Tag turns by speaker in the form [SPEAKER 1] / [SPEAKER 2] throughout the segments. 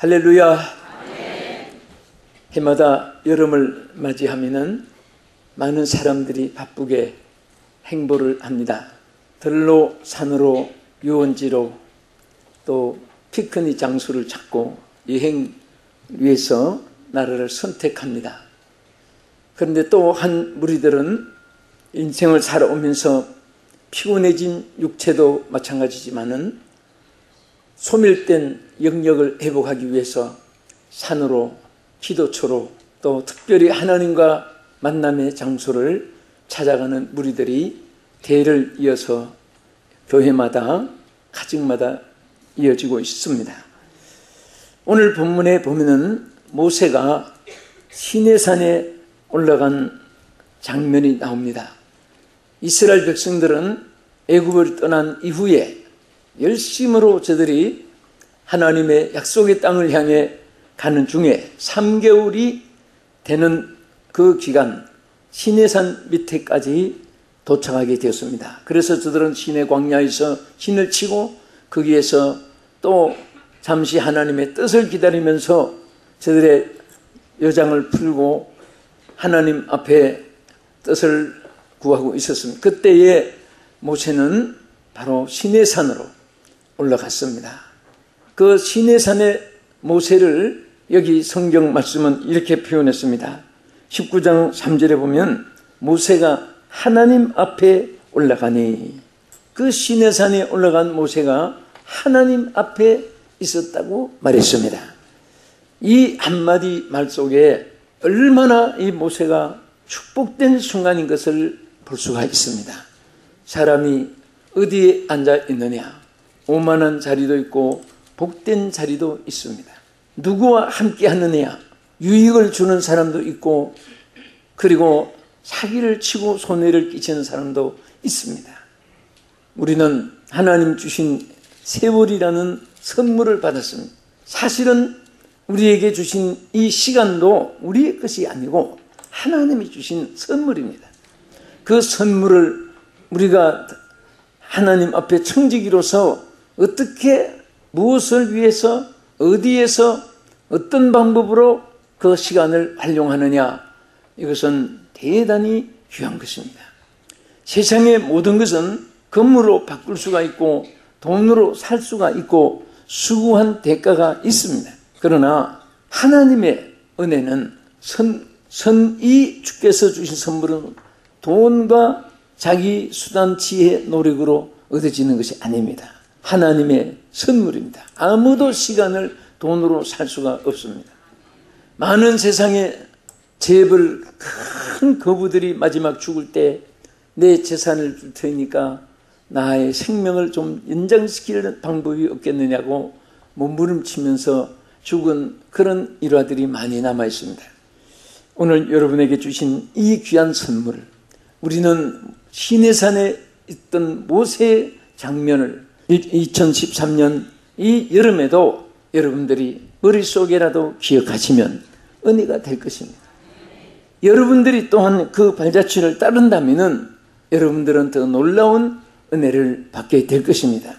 [SPEAKER 1] 할렐루야. 해마다 여름을 맞이하면은 많은 사람들이 바쁘게 행보를 합니다. 들로, 산으로, 유원지로 또 피크닉 장소를 찾고 여행 위해서 나라를 선택합니다. 그런데 또 한 무리들은 인생을 살아오면서 피곤해진 육체도 마찬가지지만은 소멸된 영역을 회복하기 위해서 산으로, 기도처로 또 특별히 하나님과 만남의 장소를 찾아가는 무리들이 대를 이어서 교회마다 가정마다 이어지고 있습니다. 오늘 본문에 보면은 모세가 시내산에 올라간 장면이 나옵니다. 이스라엘 백성들은 애굽을 떠난 이후에 열심으로 저들이 하나님의 약속의 땅을 향해 가는 중에 3개월이 되는 그 기간 시내산 밑에까지 도착하게 되었습니다. 그래서 저들은 시내 광야에서 진을 치고 거기에서 또 잠시 하나님의 뜻을 기다리면서 저들의 여장을 풀고 하나님 앞에 뜻을 구하고 있었습니다. 그때에 모세는 바로 시내산으로 올라갔습니다. 그 시내산의 모세를 여기 성경 말씀은 이렇게 표현했습니다. 19장 3절에 보면 모세가 하나님 앞에 올라가니, 그 시내산에 올라간 모세가 하나님 앞에 있었다고 말했습니다. 이 한마디 말 속에 얼마나 이 모세가 축복된 순간인 것을 볼 수가 있습니다. 사람이 어디에 앉아 있느냐? 오만한 자리도 있고 복된 자리도 있습니다. 누구와 함께 하느냐? 유익을 주는 사람도 있고 그리고 사기를 치고 손해를 끼치는 사람도 있습니다. 우리는 하나님 주신 세월이라는 선물을 받았습니다. 사실은 우리에게 주신 이 시간도 우리의 것이 아니고 하나님이 주신 선물입니다. 그 선물을 우리가 하나님 앞에 청지기로서 어떻게 무엇을 위해서 어디에서 어떤 방법으로 그 시간을 활용하느냐, 이것은 대단히 귀한 것입니다. 세상의 모든 것은 금으로 바꿀 수가 있고 돈으로 살 수가 있고 수고한 대가가 있습니다. 그러나 하나님의 은혜는 선이 주께서 주신 선물은 돈과 자기 수단, 지혜, 노력으로 얻어지는 것이 아닙니다. 하나님의 선물입니다. 아무도 시간을 돈으로 살 수가 없습니다. 많은 세상의 재벌 큰 거부들이 마지막 죽을 때 내 재산을 줄 테니까 나의 생명을 좀 연장시키는 방법이 없겠느냐고 몸부림치면서 죽은 그런 일화들이 많이 남아 있습니다. 오늘 여러분에게 주신 이 귀한 선물을 우리는 시내산에 있던 모세의 장면을 2013년 이 여름에도 여러분들이 머릿속에라도 기억하시면 은혜가 될 것입니다. 여러분들이 또한 그 발자취를 따른다면 여러분들은 더 놀라운 은혜를 받게 될 것입니다.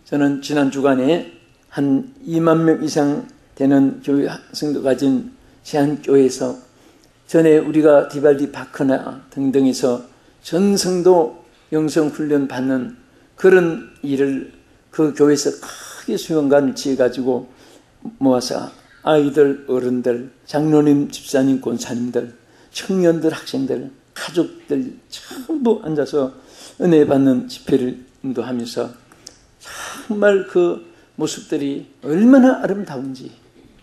[SPEAKER 1] 저는 지난 주간에 한 2만 명 이상 되는 교회 학생도 가진 제한교회에서 전에 우리가 디발디 파크나 등등에서 전성도 영성훈련 받는 그런 일을 그 교회에서 크게 수련관을 지어가지고 모아서 아이들, 어른들, 장로님, 집사님, 권사님들, 청년들, 학생들, 가족들 전부 앉아서 은혜 받는 집회를 인도하면서 정말 그 모습들이 얼마나 아름다운지,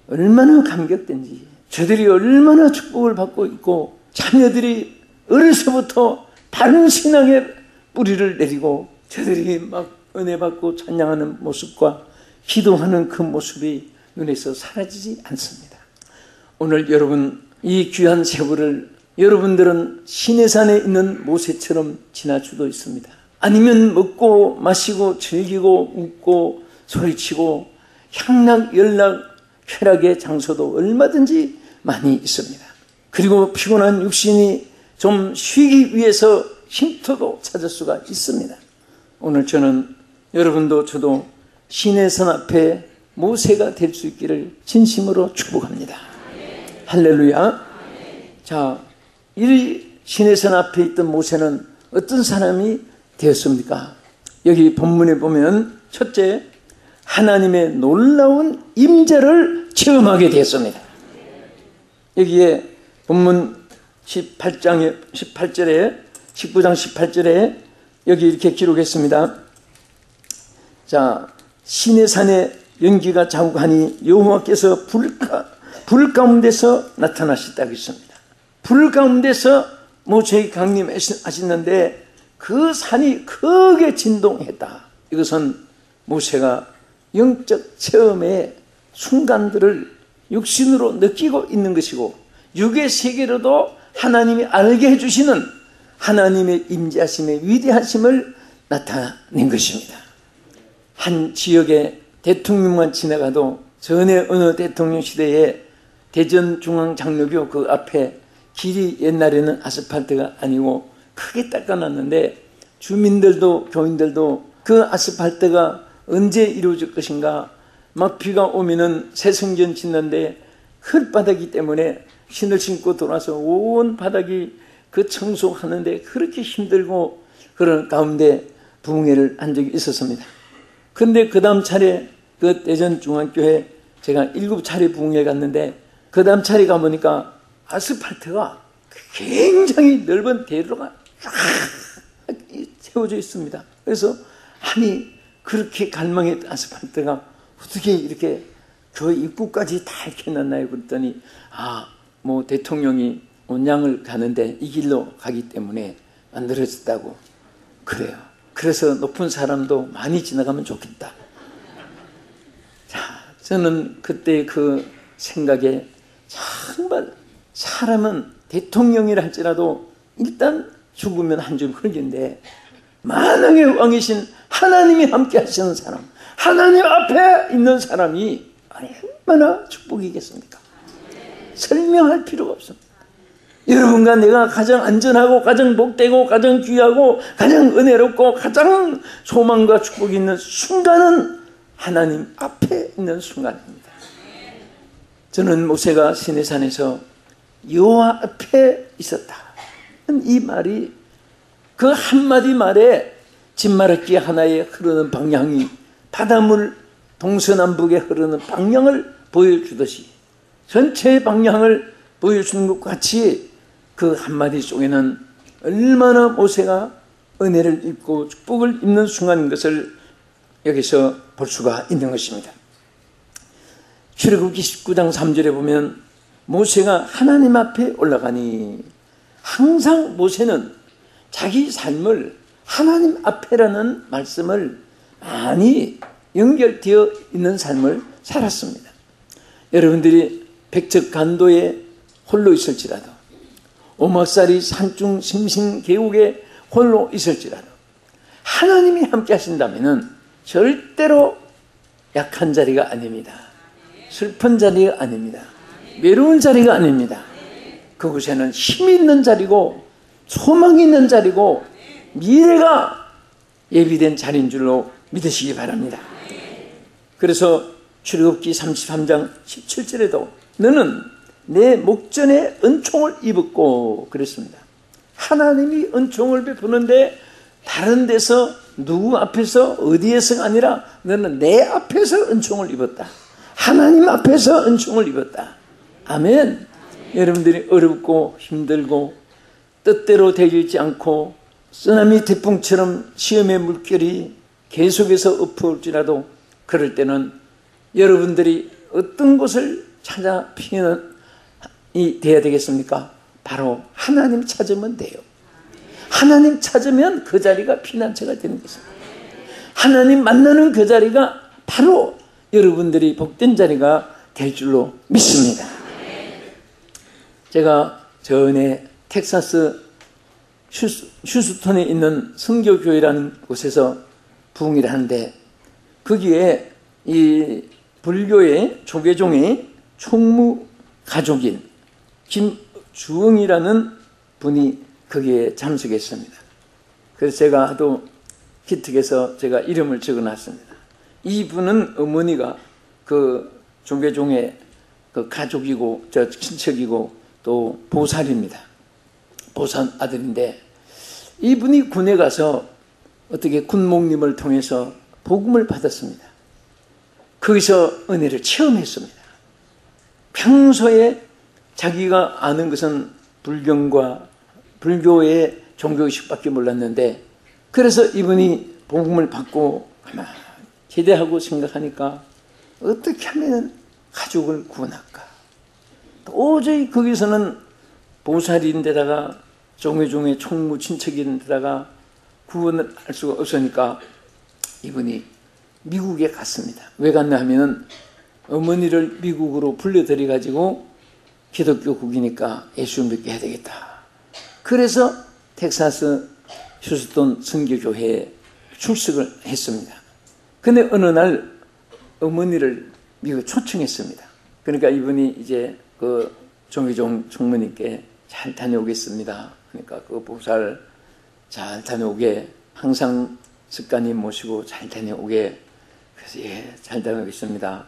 [SPEAKER 1] 얼마나 감격된지, 저들이 얼마나 축복을 받고 있고 자녀들이 어려서부터 바른 신앙의 뿌리를 내리고 저들이 막 은혜 받고 찬양하는 모습과 기도하는 그 모습이 눈에서 사라지지 않습니다. 오늘 여러분 이 귀한 세월을 여러분들은 시내산에 있는 모세처럼 지날 수도 있습니다. 아니면 먹고 마시고 즐기고 웃고 소리치고 향락 연락 쾌락의 장소도 얼마든지 많이 있습니다. 그리고 피곤한 육신이 좀 쉬기 위해서 쉼터도 찾을 수가 있습니다. 오늘 저는 여러분도 저도 시내산 앞에 모세가 될 수 있기를 진심으로 축복합니다. 할렐루야. 자, 이 시내산 앞에 있던 모세는 어떤 사람이 되었습니까? 여기 본문에 보면 첫째, 하나님의 놀라운 임재를 체험하게 되었습니다. 여기에 본문 19장 18절에 여기 이렇게 기록했습니다. 자, 시내산에 연기가 자욱하니 여호와께서 불 가운데서 나타나셨다고 했습니다. 불 가운데서 모세에게 강림하시는데 그 산이 크게 진동했다. 이것은 모세가 영적 체험의 순간들을 육신으로 느끼고 있는 것이고 육의 세계로도 하나님이 알게 해주시는 하나님의 임재하심의 위대하심을 나타낸 것입니다. 한 지역의 대통령만 지나가도 전에 어느 대통령 시대에 대전중앙장로교 그 앞에 길이 옛날에는 아스팔트가 아니고 크게 닦아놨는데 주민들도 교인들도 그 아스팔트가 언제 이루어질 것인가, 막 비가 오면은 새 성전 짓는데 흙바닥이기 때문에 신을 신고 돌아서 온 바닥이 그 청소하는데 그렇게 힘들고 그런 가운데 부흥회를 한 적이 있었습니다. 근데 그 다음 차례 그 대전중앙교회 제가 7차례 부흥회 갔는데 그 다음 차례 가보니까 아스팔트가 굉장히 넓은 대로가 쫙 세워져 있습니다. 그래서 아니 그렇게 갈망했던 아스팔트가 어떻게 이렇게 교회 입구까지 다 이렇게 놨나요? 그랬더니 뭐 대통령이 온양을 가는데 이 길로 가기 때문에 만들어졌다고 그래요. 그래서 높은 사람도 많이 지나가면 좋겠다. 자, 저는 그때 그 생각에 정말 사람은 대통령이라 할지라도 일단 죽으면 한 줌 흙인데 만왕의 왕이신 하나님이 함께 하시는 사람, 하나님 앞에 있는 사람이 얼마나 축복이겠습니까? 설명할 필요가 없습니다. 여러분과 내가 가장 안전하고 가장 복되고 가장 귀하고 가장 은혜롭고 가장 소망과 축복이 있는 순간은 하나님 앞에 있는 순간입니다. 저는 모세가 시내산에서 여호와 앞에 있었다. 이 말이 그 한마디 말에 진마르기 하나에 흐르는 방향이 바닷물 동서남북에 흐르는 방향을 보여주듯이 전체의 방향을 보여주는 것과 같이 그 한마디 속에는 얼마나 모세가 은혜를 입고 축복을 입는 순간인 것을 여기서 볼 수가 있는 것입니다. 출애굽기 19장 3절에 보면 모세가 하나님 앞에 올라가니, 항상 모세는 자기 삶을 하나님 앞에라는 말씀을 많이 연결되어 있는 삶을 살았습니다. 여러분들이 백척간도에 홀로 있을지라도, 오막살이 산중 심신계곡에 홀로 있을지라도 하나님이 함께 하신다면 절대로 약한 자리가 아닙니다. 슬픈 자리가 아닙니다. 외로운 자리가 아닙니다. 그곳에는 힘이 있는 자리고 소망이 있는 자리고 미래가 예비된 자리인 줄로 믿으시기 바랍니다. 그래서 출애굽기 33장 17절에도 너는 내 목전에 은총을 입었고 그랬습니다. 하나님이 은총을 베푸는데 다른 데서 누구 앞에서 어디에서가 아니라 너는 내 앞에서 은총을 입었다. 하나님 앞에서 은총을 입었다. 아멘. 여러분들이 어렵고 힘들고 뜻대로 되지 않고 쓰나미 태풍처럼 시험의 물결이 계속해서 엎어올지라도 그럴 때는 여러분들이 어떤 곳을 찾아 피난이 돼야 되겠습니까? 바로 하나님 찾으면 돼요. 하나님 찾으면 그 자리가 피난처가 되는 것입니다. 하나님 만나는 그 자리가 바로 여러분들이 복된 자리가 될 줄로 믿습니다. 제가 전에 텍사스 휴스턴에 있는 선교교회라는 곳에서 부흥회를 하는데 거기에 이 불교의 조계종의 총무 가족인 김주응이라는 분이 거기에 참석했습니다. 그래서 제가 하도 기특해서 제가 이름을 적어놨습니다. 이분은 어머니가 그 조계종의 그 가족이고 저 친척이고 또 보살입니다. 보살 아들인데 이분이 군에 가서 어떻게 군목님을 통해서 복음을 받았습니다. 거기서 은혜를 체험했습니다. 평소에 자기가 아는 것은 불경과 불교의 종교의식밖에 몰랐는데 그래서 이분이 복음을 받고 아마 기대하고 생각하니까 어떻게 하면 가족을 구원할까? 도저히 거기서는 보살인데다가 종의 총무 친척인데다가 구원을 할 수가 없으니까 이분이 미국에 갔습니다. 왜 갔나 하면 어머니를 미국으로 불러들여 가지고 기독교국이니까 예수 믿게 해야 되겠다. 그래서 텍사스 휴스턴 선교교회에 출석을 했습니다. 근데 어느 날 어머니를 미국 초청했습니다. 그러니까 이분이 이제 그 종의종 총무님께 잘 다녀오겠습니다. 그러니까 그 보살 잘 다녀오게 항상 습관님 모시고 잘 다녀오게 그래서 예, 잘 다녀오겠습니다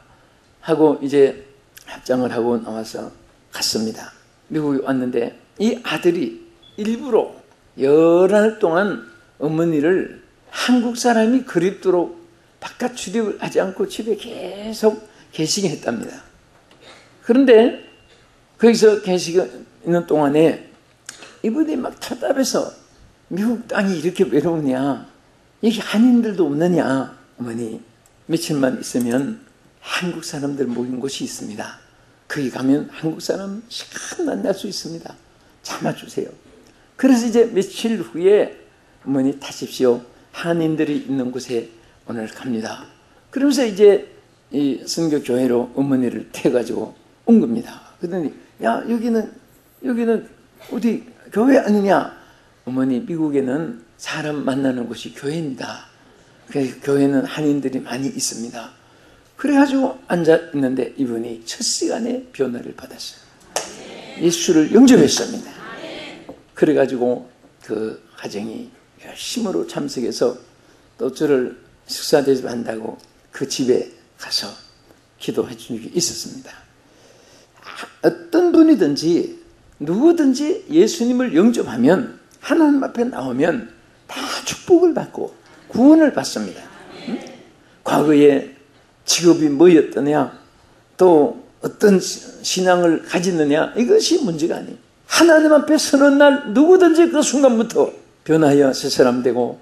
[SPEAKER 1] 하고 이제 합장을 하고 나와서 갔습니다. 미국에 왔는데 이 아들이 일부러 열흘 동안 어머니를 한국 사람이 그립도록 바깥 출입을 하지 않고 집에 계속 계시게 했답니다. 그런데 거기서 계시는 동안에 이분이 막 답답해서 미국 땅이 이렇게 외로우냐, 여기 한인들도 없느냐, 어머니 며칠만 있으면 한국 사람들 모인 곳이 있습니다. 거기 가면 한국 사람 시간 만날 수 있습니다. 참아주세요. 그래서 이제 며칠 후에 어머니 타십시오. 한인들이 있는 곳에 오늘 갑니다. 그러면서 이제 이 선교교회로 어머니를 태워가지고 온 겁니다. 그러더니 야 여기는 어디 교회 아니냐? 어머니 미국에는 사람 만나는 곳이 교회입니다. 그래서 교회는 한인들이 많이 있습니다. 그래가지고 앉아있는데 이분이 첫 시간에 변화를 받았어요. 예수를 영접했습니다. 그래가지고 그 가정이 열심으로 참석해서 또 저를 식사 대접한다고 그 집에 가서 기도해 준 적이 있었습니다. 어떤 분이든지 누구든지 예수님을 영접하면 하나님 앞에 나오면 다 축복을 받고 구원을 받습니다. 과거에 직업이 뭐였더냐 또 어떤 신앙을 가졌느냐 이것이 문제가 아니에요. 하나님 앞에 서는 날 누구든지 그 순간부터 변하여 새 사람 되고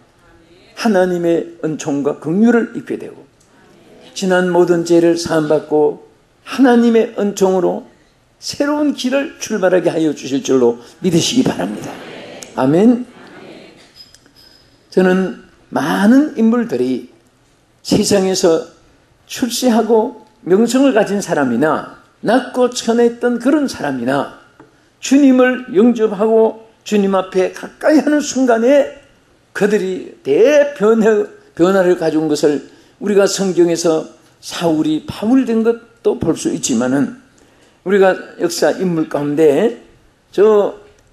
[SPEAKER 1] 하나님의 은총과 긍휼을 입게 되고 지난 모든 죄를 사함받고 하나님의 은총으로 새로운 길을 출발하게 하여 주실 줄로 믿으시기 바랍니다. 아멘. 저는 많은 인물들이 세상에서 출세하고 명성을 가진 사람이나 낮고 천했던 그런 사람이나 주님을 영접하고 주님 앞에 가까이 하는 순간에 그들이 대변화를 가져온 것을 우리가 성경에서 사울이 바울된 것도 볼 수 있지만은 우리가 역사 인물 가운데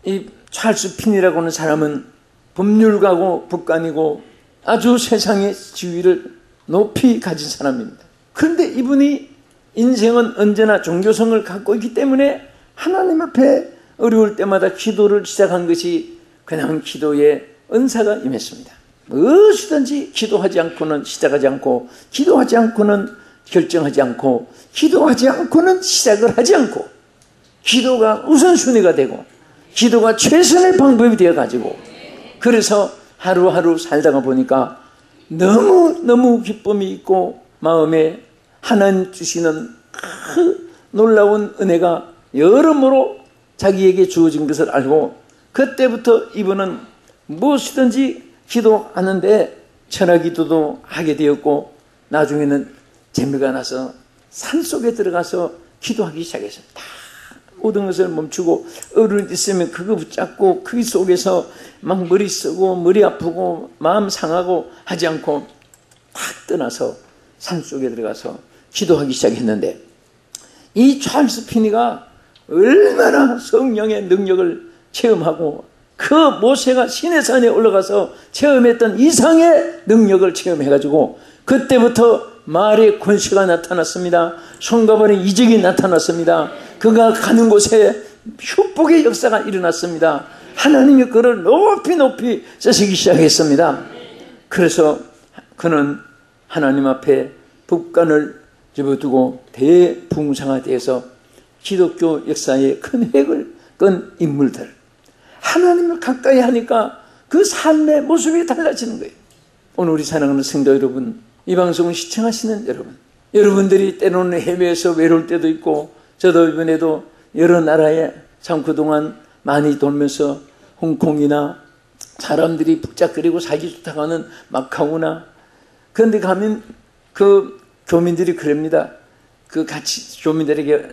[SPEAKER 1] 이 찰스 핀이라고 하는 사람은 법률가고 법관이고 아주 세상의 지위를 높이 가진 사람입니다. 그런데 이분이 인생은 언제나 종교성을 갖고 있기 때문에 하나님 앞에 어려울 때마다 기도를 시작한 것이 그냥 기도의 은사가 임했습니다. 무엇이든지 기도하지 않고는 시작하지 않고 기도하지 않고는 결정하지 않고 기도하지 않고는 시작을 하지 않고 기도가 우선순위가 되고 기도가 최선의 방법이 되어가지고 그래서 하루하루 살다가 보니까 너무너무 기쁨이 있고 마음에 하나님 주시는 그 놀라운 은혜가 여러모로 자기에게 주어진 것을 알고 그때부터 이분은 무엇이든지 기도하는데 철학기도도 하게 되었고 나중에는 재미가 나서 산속에 들어가서 기도하기 시작했습니다. 모든 것을 멈추고 어른 있으면 그거 붙잡고 그 속에서 막 머리 쓰고 머리 아프고 마음 상하고 하지 않고 탁 떠나서 산속에 들어가서 기도하기 시작했는데 이 찰스 피니가 얼마나 성령의 능력을 체험하고 그 모세가 시내산에 올라가서 체험했던 이상의 능력을 체험해가지고 그때부터 말의 권세가 나타났습니다. 손과 발의 이적이 나타났습니다. 그가 가는 곳에 축복의 역사가 일어났습니다. 하나님이 그를 높이 높이 쓰시기 시작했습니다. 그래서 그는 하나님 앞에 북간을 접어두고 대붕상화되어서 기독교 역사에 큰 획을 끈 인물들, 하나님을 가까이 하니까 그 삶의 모습이 달라지는 거예요. 오늘 우리 사랑하는 성도 여러분, 이 방송을 시청하시는 여러분, 여러분들이 때로는 해외에서 외로울 때도 있고, 저도 이번에도 여러 나라에 참 그동안 많이 돌면서 홍콩이나 사람들이 북적거리고 살기 좋다고 하는 마카오나, 그런데 가면 그 교민들이 그럽니다. 그 같이 교민들에게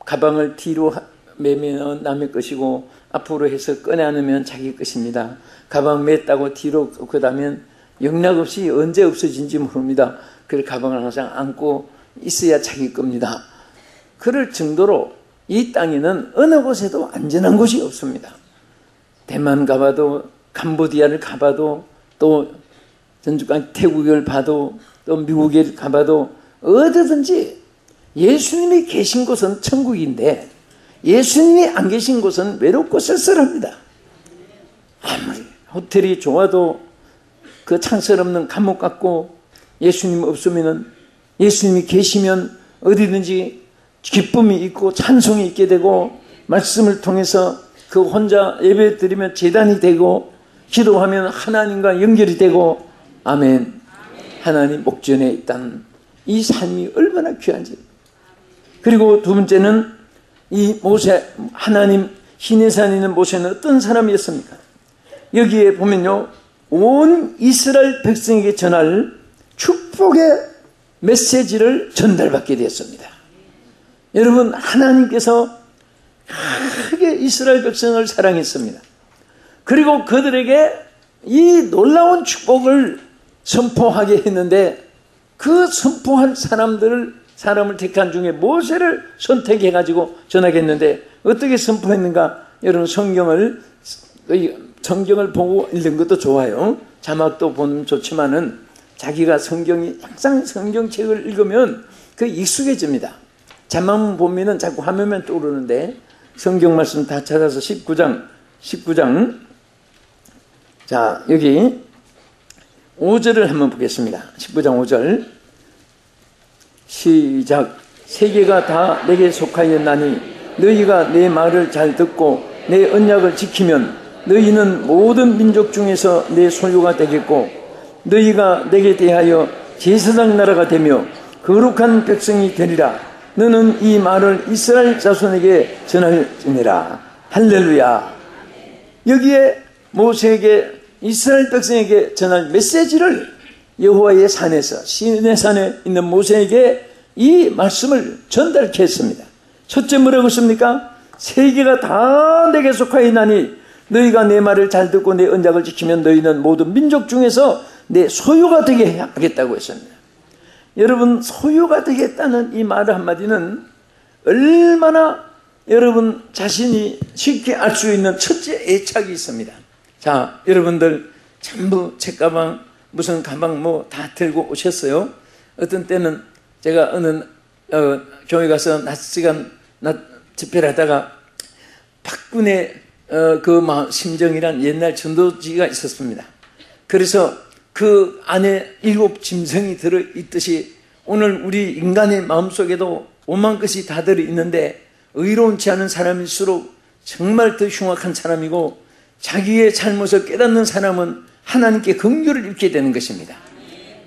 [SPEAKER 1] 가방을 뒤로 매면 남의 것이고 앞으로 해서 꺼내 안으면 자기 것입니다. 가방 맸다고 뒤로 끄고 나면 영락없이 언제 없어진지 모릅니다. 그래서 가방을 항상 안고 있어야 자기 겁니다. 그럴 정도로 이 땅에는 어느 곳에도 안전한 곳이 없습니다. 대만 가봐도, 캄보디아를 가봐도, 또 전주간 태국을 봐도, 또 미국에 가봐도 어디든지 예수님이 계신 곳은 천국인데 예수님이 안 계신 곳은 외롭고 쓸쓸합니다. 아무리 호텔이 좋아도 그 창설 없는 감옥 같고, 예수님 없으면, 예수님이 계시면 어디든지 기쁨이 있고 찬송이 있게 되고, 말씀을 통해서 그 혼자 예배 드리면 제단이 되고, 기도하면 하나님과 연결이 되고, 아멘. 하나님 목전에 있다는 이 삶이 얼마나 귀한지. 그리고 두 번째는 이 모세, 하나님 시내산에 있는 모세는 어떤 사람이었습니까? 여기에 보면요, 온 이스라엘 백성에게 전할 축복의 메시지를 전달받게 되었습니다. 여러분, 하나님께서 크게 이스라엘 백성을 사랑했습니다. 그리고 그들에게 이 놀라운 축복을 선포하게 했는데, 그 선포한 사람을 택한 중에 모세를 선택해가지고 전하겠는데, 어떻게 선포했는가? 여러분, 성경을 보고 읽는 것도 좋아요. 자막도 보면 좋지만은 자기가 항상 성경책을 읽으면 그 익숙해집니다. 자막만 보면은 자꾸 화면만 떠오르는데, 성경 말씀 다 찾아서 19장. 자, 여기 5절을 한번 보겠습니다. 19장 5절. 시작. 세계가 다 내게 속하였나니 너희가 내 말을 잘 듣고 내 언약을 지키면 너희는 모든 민족 중에서 내 소유가 되겠고, 너희가 내게 대하여 제사장 나라가 되며 거룩한 백성이 되리라. 너는 이 말을 이스라엘 자손에게 전할지니라. 할렐루야. 여기에 모세에게, 이스라엘 백성에게 전할 메시지를 여호와의 산에서, 시내 산에 있는 모세에게 이 말씀을 전달케 했습니다. 첫째 뭐라고 했습니까? 세계가 다 내게 속하였나니 너희가 내 말을 잘 듣고 내 언약을 지키면 너희는 모든 민족 중에서 내 소유가 되게 하겠다고 했습니다. 여러분, 소유가 되겠다는 이 말 한마디는 얼마나 여러분 자신이 쉽게 알 수 있는 첫째 애착이 있습니다. 자, 여러분들 전부 책가방, 무슨 가방 뭐 다 들고 오셨어요. 어떤 때는 제가 어느 교회 가서 낮 집회를 하다가 박군의 그 심정이란 옛날 전도지가 있었습니다. 그래서 그 안에 7 짐승이 들어있듯이 오늘 우리 인간의 마음속에도 오만 것이 다 들어있는데, 의로운치 않은 사람일수록 정말 더 흉악한 사람이고, 자기의 잘못을 깨닫는 사람은 하나님께 긍휼을 입게 되는 것입니다.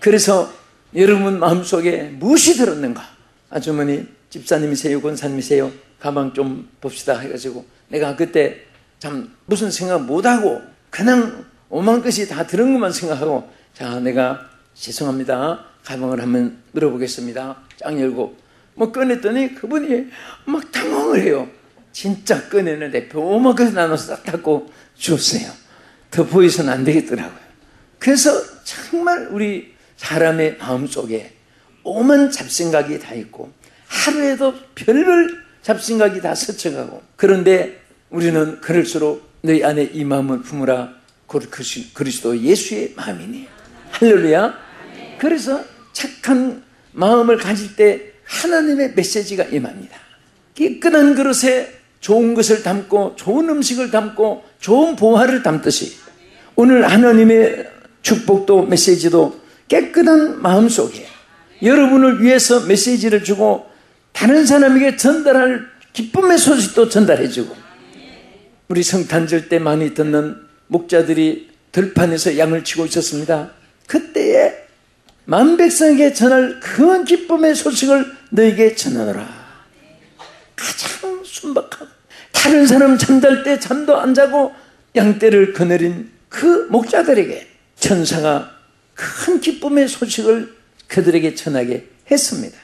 [SPEAKER 1] 그래서 여러분 마음속에 무엇이 들었는가? 아주머니, 집사님이세요? 권사님이세요? 가방 좀 봅시다 해가지고, 내가 그때 참 무슨 생각 못하고 그냥 오만 것이 다 들은 것만 생각하고, 자, 내가 죄송합니다, 가방을 한번 열어보겠습니다. 쫙 열고 뭐 꺼냈더니 그분이 막 당황을 해요. 진짜 꺼내는데 오만 것을 나눠서 싹 닫고 줬어요. 더 보여서는 안 되겠더라고요. 그래서 정말 우리 사람의 마음속에 오만 잡생각이 다 있고, 하루에도 별별 잡생각이 다 스쳐가고, 그런데 우리는 그럴수록 너희 안에 이 마음을 품으라. 그리스도 예수의 마음이니. 할렐루야. 그래서 착한 마음을 가질 때 하나님의 메시지가 임합니다. 깨끗한 그릇에 좋은 것을 담고 좋은 음식을 담고 좋은 보화를 담듯이 오늘 하나님의 축복도 메시지도 깨끗한 마음속에 여러분을 위해서 메시지를 주고 다른 사람에게 전달할 기쁨의 소식도 전달해주고, 우리 성탄절 때 많이 듣는 목자들이 들판에서 양을 치고 있었습니다. 그때에 만백성에게 전할 그 기쁨의 소식을 너에게 전하노라. 가장 순박하고 다른 사람 잠잘 때 잠도 안 자고 양떼를 거느린 그 목자들에게 천사가 큰 기쁨의 소식을 그들에게 전하게 했습니다.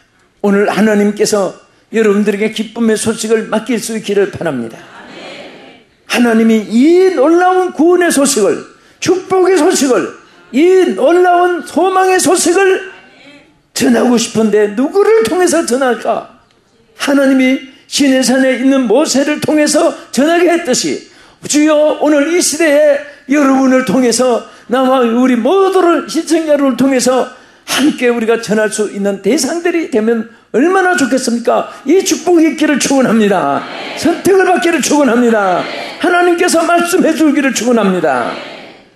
[SPEAKER 1] 오늘 하나님께서 여러분들에게 기쁨의 소식을 맡길 수 있기를 바랍니다. 하나님이 이 놀라운 구원의 소식을, 축복의 소식을, 이 놀라운 소망의 소식을 전하고 싶은데 누구를 통해서 전할까? 하나님이 시내산에 있는 모세를 통해서 전하게 했듯이 주여 오늘 이 시대에 여러분을 통해서 나와 우리 모두를 시청자 여러분을 통해서 함께 우리가 전할 수 있는 대상들이 되면 얼마나 좋겠습니까? 이 축복이 있기를 축원합니다. 선택을 받기를 축원합니다. 하나님께서 말씀해 주기를 축원합니다.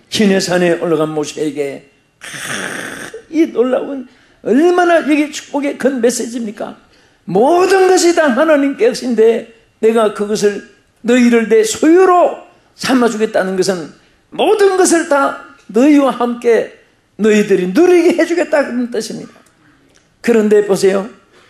[SPEAKER 1] 시내산에 올라간 모세에게 이 놀라운 얼마나 이게 축복의 큰 메시지입니까? 모든 것이 다 하나님께 것인데 내가 그것을 너희를 내 소유로 삼아주겠다는 것은 모든 것을 다 너희와 함께 너희들이 누리게 해주겠다는 뜻입니다. 그런데 보세요.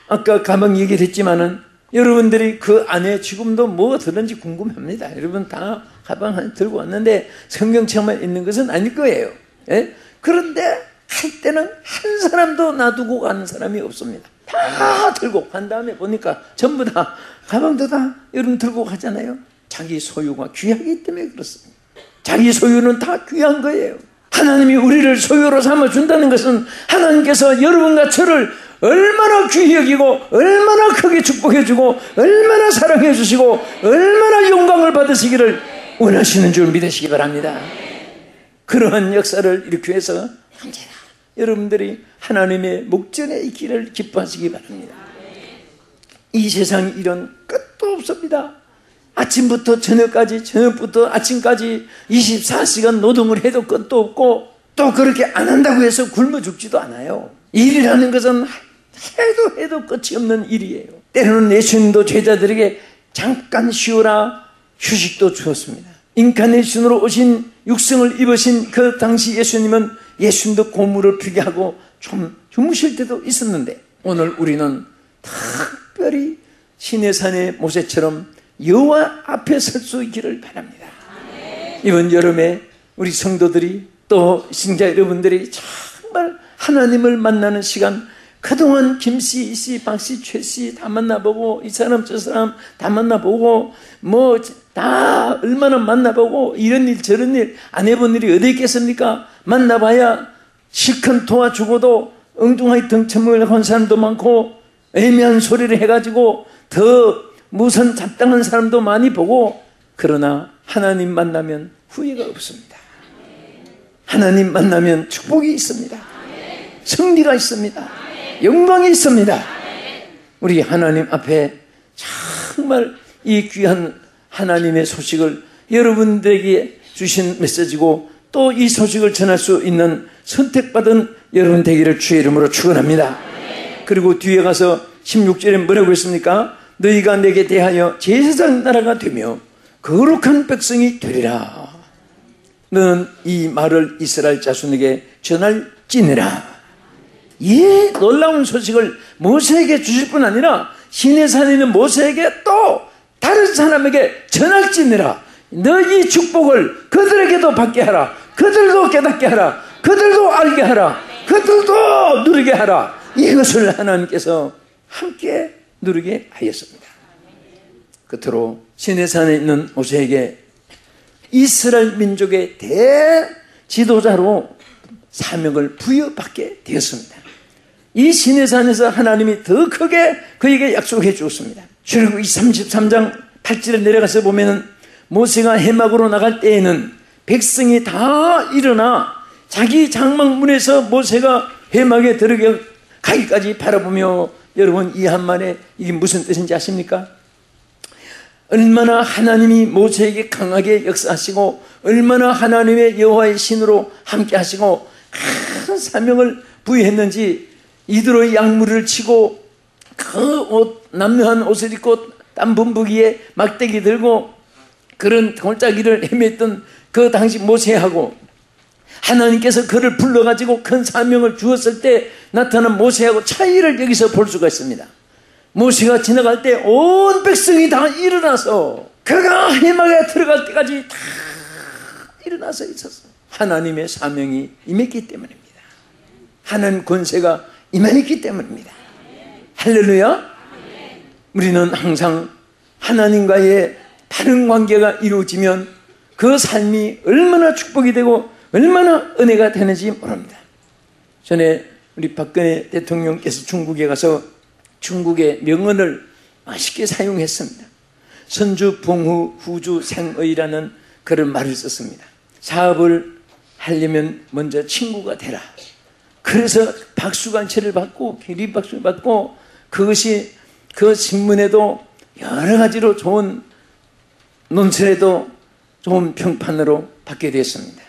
[SPEAKER 1] 아까 가방 얘기를 했지만은 여러분들이 그 안에 지금도 뭐가 들었는지 궁금합니다. 여러분 다 가방 하나 들고 왔는데 성경책만 있는 것은 아닐 거예요. 예? 그런데 할 때는 한 사람도 놔두고 가는 사람이 없습니다. 다 들고 간 다음에 보니까 전부 다 가방도 다 여러분 들고 가잖아요. 자기 소유가 귀하기 때문에 그렇습니다. 자기 소유는 다 귀한 거예요. 하나님이 우리를 소유로 삼아준다는 것은 하나님께서 여러분과 저를 얼마나 귀히 여기고 얼마나 크게 축복해주고 얼마나 사랑해주시고 얼마나 영광을 받으시기를 원하시는 줄 믿으시기 바랍니다. 그러한 역사를 일으키기 위해서 언제나 여러분들이 하나님의 목전에 있기를 기뻐하시기 바랍니다. 이 세상 일은 끝도 없습니다. 아침부터 저녁까지, 저녁부터 아침까지 24시간 노동을 해도 끝도 없고 또 그렇게 안 한다고 해서 굶어 죽지도 않아요. 일이라는 것은 해도 끝이 없는 일이에요. 때로는 예수님도 제자들에게 잠깐 쉬어라 휴식도 주었습니다. 인카네이션으로 오신 육성을 입으신 그 당시 예수님도 고무를 피게 하고 좀 주무실 때도 있었는데 오늘 우리는 특별히 시내산의 모세처럼 여호와 앞에 설 수 있기를 바랍니다. 이번 여름에 우리 성도들이 또 신자 여러분들이 정말 하나님을 만나는 시간, 그동안 김씨, 이씨, 박씨, 최씨 다 만나보고 이 사람 저 사람 다 만나보고 뭐 다 얼마나 만나보고 이런 일 저런 일 안 해본 일이 어디 있겠습니까? 만나봐야 실컷 도와주고도 엉뚱하게 등쳐먹으려고 한 사람도 많고 애매한 소리를 해가지고 더 무슨 잡당한 사람도 많이 보고, 그러나 하나님 만나면 후회가 없습니다. 하나님 만나면 축복이 있습니다. 승리가 있습니다. 영광이 있습니다. 우리 하나님 앞에 정말 이 귀한 하나님의 소식을 여러분들에게 주신 메시지고 또 이 소식을 전할 수 있는 선택받은 여러분 되기를 주의 이름으로 축원합니다. 그리고 뒤에 가서 16절에 뭐라고 했습니까? 너희가 내게 대하여 제사장 나라가 되며 거룩한 백성이 되리라. 너는 이 말을 이스라엘 자손에게 전할지니라. 이 놀라운 소식을 모세에게 주실 뿐 아니라 시내산에 있는 모세에게 또 다른 사람에게 전할지니라. 너 이 축복을 그들에게도 받게 하라. 그들도 깨닫게 하라. 그들도 알게 하라. 그들도 누리게 하라. 이것을 하나님께서 함께 누리게 하였습니다. 끝으로 시내산에 있는 모세에게 이스라엘 민족의 대지도자로 사명을 부여받게 되었습니다. 이 시내산에서 하나님이 더 크게 그에게 약속해 주었습니다. 출애굽기 33장 8절에 내려가서 보면은 모세가 해막으로 나갈 때에는 백성이 다 일어나 자기 장막문에서 모세가 해막에 들어가 가기까지 바라보며 여러분 이 한마디에 이게 무슨 뜻인지 아십니까? 얼마나 하나님이 모세에게 강하게 역사하시고 얼마나 하나님의 여호와의 신으로 함께 하시고 큰 사명을 부여했는지 이들의 양무리를 치고 그 옷, 남묘한 옷을 입고 땀 범벅이에 막대기 들고 그런 골짜기를 헤맸던 그 당시 모세하고 하나님께서 그를 불러가지고 큰 사명을 주었을 때 나타난 모세하고 차이를 여기서 볼 수가 있습니다. 모세가 지나갈 때 온 백성이 다 일어나서 그가 해막에 들어갈 때까지 다 일어나서 있었어. 하나님의 사명이 임했기 때문입니다. 하나님 권세가 임했기 때문입니다. 할렐루야. 우리는 항상 하나님과의 바른 관계가 이루어지면 그 삶이 얼마나 축복이 되고 얼마나 은혜가 되는지 모릅니다. 전에 우리 박근혜 대통령께서 중국에 가서 중국의 명언을 맛있게 사용했습니다. 선주 봉후 후주 생의라는 그런 말을 썼습니다. 사업을 하려면 먼저 친구가 되라. 그래서 박수관체를 받고 기립박수를 받고 그것이 그 신문에도 여러 가지로 좋은 논설에도 좋은 평판으로 받게 되었습니다.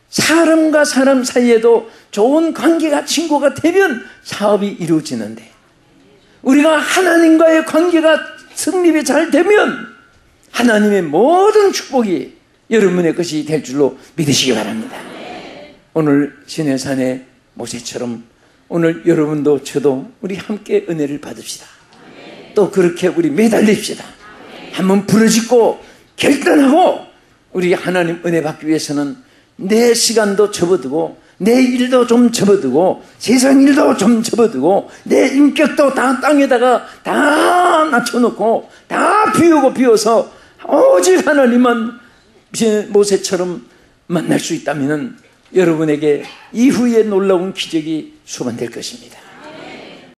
[SPEAKER 1] 사람과 사람 사이에도 좋은 관계가 친구가 되면 사업이 이루어지는데 우리가 하나님과의 관계가 성립이 잘 되면 하나님의 모든 축복이 여러분의 것이 될 줄로 믿으시기 바랍니다. 오늘 시내산의 모세처럼 오늘 여러분도 저도 우리 함께 은혜를 받읍시다. 또 그렇게 우리 매달립시다. 한번 부르짖고 결단하고 우리 하나님 은혜 받기 위해서는 내 시간도 접어두고 내 일도 좀 접어두고 세상 일도 좀 접어두고 내 인격도 다 땅에다가 다 낮춰놓고 다 비워서 오직 하나님만 모세처럼 만날 수 있다면 여러분에게 이후에 놀라운 기적이 수반될 것입니다.